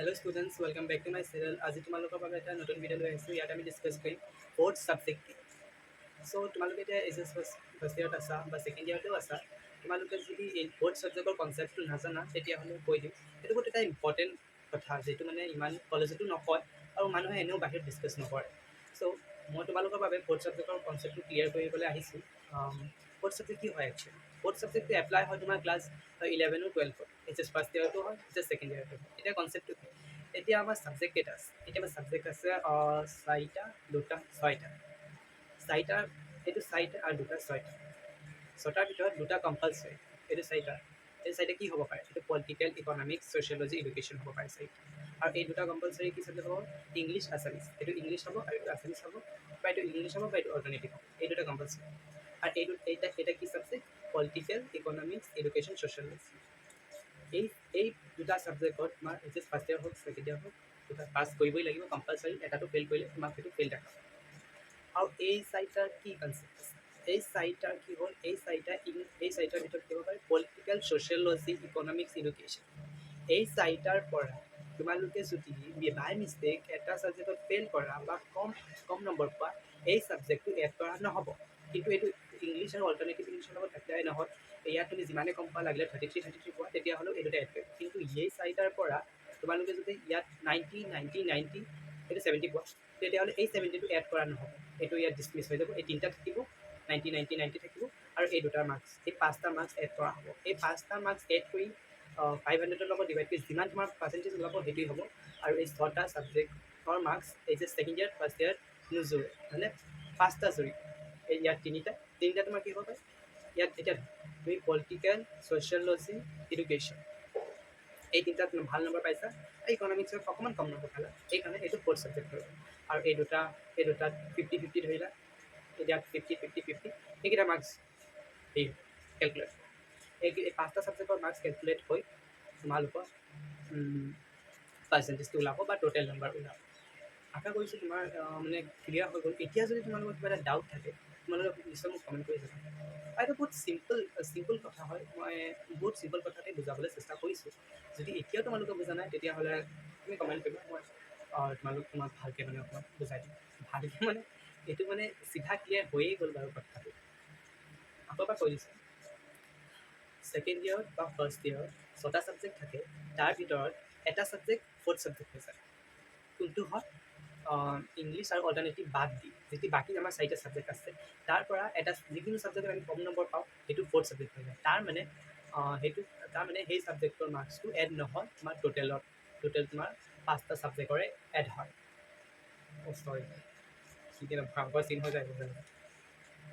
Hello students, welcome back to my channel. আজি তোমালোকৰ বাবে এটা নতুন ভিডিঅ' লৈ আহিছোঁ। ইয়াত আমি ডিছকাছ কৰিম ফ'ৰ্থ ছাবজেক্ট। চ' তোমালোকে এতিয়া এইচ এছ ফাৰ্ষ্ট ইয়েৰত আছা বা ছেকেণ্ড ইয়েৰতেও আছা। তোমালোকে যদি এই ফ'ৰ্থ ছাবজেক্টৰ কনচেপ্টটো নাজানা তেতিয়াহ'লে কৈ দিম। এইটো বহুত এটা ইম্পৰ্টেণ্ট কথা যিটো মানে ইমান কলেজতো নকয় আৰু মানুহে এনেও বাহিৰত ডিছকাছ নকৰে। চ' মই তোমালোকৰ বাবে ফ'ৰ্থ ছাবজেক্টৰ কনচেপ্টটো ক্লিয়াৰ কৰিবলৈ আহিছোঁ। ফ'ৰ্থ ছাবজেক্ট কি হয় একচুৱেলি? ফ'ৰ্থ ছাবজেক্টটো এপ্লাই হয় তোমাৰ ক্লাছ 11 আৰু 12 এইচ এছ ফাৰ্ষ্ট ইয়েৰতো হয়, এইচ এছ ছেকেণ্ড ইয়েৰতো হয়। এতিয়া কনচেপ্টটো কি? এতিয়া আমাৰ ছাবজেক্ট কেইটা আছে? এতিয়া আমাৰ ছাবজেক্ট আছে চাৰিটা, দুটা, ছয়টা। চাৰিটা আৰু দুটা ছয়টা। ছটাৰ ভিতৰত দুটা কম্পালচৰি, এইটো চাৰিটা। এই চাৰিটা কি হ'ব পাৰে? এইটো পলিটিকেল, ইকনমিক্স, ছ'চিয়লজি, এডুকেশ্যন হ'ব পাৰে চাৰিটা। আৰু এই দুটা কম্পালচৰি কি চাবজেক্ট হ'ব? English, Assamese. এইটো ইংলিছ হ'ব আৰু এইটো আছামিছ হ'ব, বা এইটো ইংলিছ হ'ব বা এইটো অল্টাৰনেটিভ হ'ব। এই দুটা কম্পালচৰি। আৰু এইটা কি subject? Political, economics, education, sociology. এই দুটা ছাবজেক্টত তোমাৰ এইচ এছ ফাৰ্ষ্ট ইয়েৰ হওক ছেকেণ্ড ইয়েৰ হওক দুটা পাছ কৰিবই লাগিব কম্পালচৰি। এটাটো ফেইল কৰিলে তোমাক সেইটো ফেইল দেখাব। আৰু এই চাৰিটাৰ কি কনচেপ্ট আছে? এই চাৰিটাৰ কি হ'ল? এই চাৰিটাৰ ভিতৰত কি হ'ব পাৰে? Political, sociology, economics, education. এই চাৰিটাৰ পৰা তোমালোকে যদি বাই মিষ্টেক এটা ছাবজেক্টত ফেইল কৰা বা কম নম্বৰ পোৱা, এই ছাবজেক্টটো এড কৰা নহ'ব। কিন্তু এইটো ইংলিছ আৰু অল্টাৰনেটিভ ইংলিছৰ লগত এপ্লাই নহয়। ইয়াত তুমি যিমানে কম পোৱা, লাগিলে 33 পোৱা, তেতিয়াহ'লেও এই দুটা এড কৰিবা। কিন্তু এই চাৰিটাৰ পৰা তোমালোকে যদি ইয়াত 90 এইটো 70 পোৱা, তেতিয়াহ'লে এই 70টো এড কৰা নহ'ব। এইটো ইয়াত ডিছমিছ হৈ যাব। এই তিনিটা থাকিব, 90 থাকিব, আৰু এই দুটাৰ মাৰ্কছ, এই পাঁচটা মাৰ্কছ এড কৰা হ'ব। এই পাঁচটা মাৰ্কছ এড কৰি 500ৰ লগত ডিভাইড কৰি যিমান তোমাৰ পাৰ্চেণ্টেজ ওলাব সেইটোৱে হ'ব। আৰু এই ছটা ছাবজেক্টৰ marks H S second year first ইয়েৰত নোজোৰে, মানে পাঁচটা জুৰি। এই ইয়াত তিনিটা তোমাৰ কি হ'ব পাৰে? ইয়াত এতিয়া তুমি পলিটিকেল, ছ'চিয়লজি, এডুকেশ্যন, এই তিনিটাত ভাল নম্বৰ পাইছা, ইকনমিক্সত অকণমান কম নম্বৰ পালা, সেইকাৰণে এইটো ফ'ৰ্থ ছাবজেক্ট ধৰিলা। আৰু এই দুটাত 50-50 ধৰিলা। এতিয়া 50-50 এইকেইটা মাৰ্কছ হেৰি কেলকুলেট, এই পাঁচটা ছাবজেক্টৰ মাৰ্কছ কেলকুলেট হৈ তোমালোকৰ পাৰ্চেণ্টেজটো ওলাব বা টোটেল নম্বৰ ওলাব। আশা কৰিছোঁ তোমাৰ মানে ক্লিয়াৰ হৈ গ'ল। এতিয়া যদি তোমালোকৰ কিবা এটা ডাউট থাকে তোমালোকে নিশ্চয় মোক কমেণ্ট কৰি জনাবা। এইটো বহুত চিম্পল কথা হয়। মই বহুত চিম্পল কথাতে বুজাবলৈ চেষ্টা কৰিছোঁ। যদি এতিয়াও তোমালোকে বুজা নাই তেতিয়াহ'লে তুমি কমেণ্ট কৰিবা, মই তোমাক ভালকৈ মানে অকণমান বুজাই দিম। ভালকৈ মানে এইটো মানে চিধা ক্লিয়াৰ হৈয়ে গ'ল বাৰু কথাটো। আকৌ এবাৰ কৈ দিছোঁ, ছেকেণ্ড ইয়েৰত বা ফাৰ্ষ্ট ইয়েৰত ছটা ছাবজেক্ট থাকে, তাৰ ভিতৰত এটা ছাবজেক্ট ফ'ৰ্থ ছাবজেক্ট হৈ যায়। কোনটো হয়? ইংলিছ আৰু অল্টাৰনেটিভ বাদ দি যিটো বাকী আমাৰ চাৰিটা ছাবজেক্ট আছে, তাৰ পৰা এটা যিকোনো ছাবজেক্টত আমি কম নম্বৰ পাওঁ সেইটো ফ'ৰ্থ ছাবজেক্ট হৈ যায়। তাৰমানে সেই ছাবজেক্টৰ মাৰ্কছটো এড নহয় তোমাৰ টোটেল তোমাৰ পাঁচটা ছাবজেক্টৰে এড হয়। চৰি, ভয়ংকৰ চিন হৈ যায়।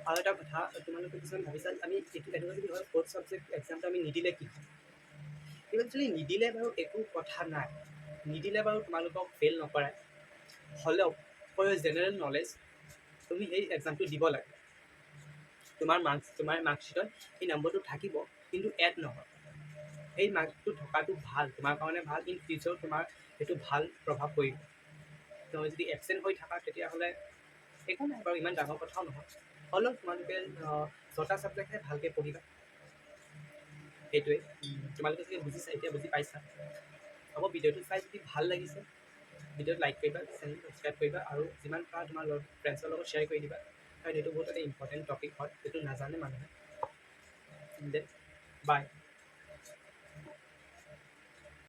আৰু এটা কথা, তোমালোকে কিছুমান ভাবিছা আমি এনেকুৱা যদি হয় ফ'ৰ্থ ছাবজেক্ট এক্সামটো আমি নিদিলে কি হয়? ইভেঞ্চুৱেলি নিদিলে বাৰু একো কথা নাই, নিদিলে বাৰু তোমালোকক ফেইল নকৰাই। হ'লেও ফৰ জেনেৰেল নলেজ তুমি সেই এক্সামটো দিব লাগে। তোমাৰ মাৰ্কশ্বিটত সেই নম্বৰটো থাকিব, কিন্তু এড নহয়। সেই মাৰ্কটো থকাটো ভাল, তোমাৰ কাৰণে ভাল। ইন ফিউচাৰ তোমাৰ সেইটো ভাল প্ৰভাৱ পৰিব। তুমি যদি এবচেণ্ট হৈ থাকা তেতিয়াহ'লে একো নাই বাৰু, ইমান ডাঙৰ কথাও নহয়। হ'লেও তোমালোকে ছটা ছাবজেক্টহে ভালকৈ পঢ়িবা। সেইটোৱে তোমালোকে চাগে বুজিছা, এতিয়া বুজি পাইছা। হ'ব, ভিডিঅ'টো চাই যদি ভাল লাগিছে ভিডিঅ'টো লাইক কৰিবা, চেনেল ছাবস্ক্ৰাইব কৰিবা, আৰু যিমান পাৰা তোমাৰ ফ্ৰেণ্ডছৰ লগত শ্বেয়াৰ কৰি দিবা। কাৰণ এইটো বহুত এটা ইম্পৰ্টেণ্ট টপিক হয়, এইটো নাজানে মানুহে। দেন বাই।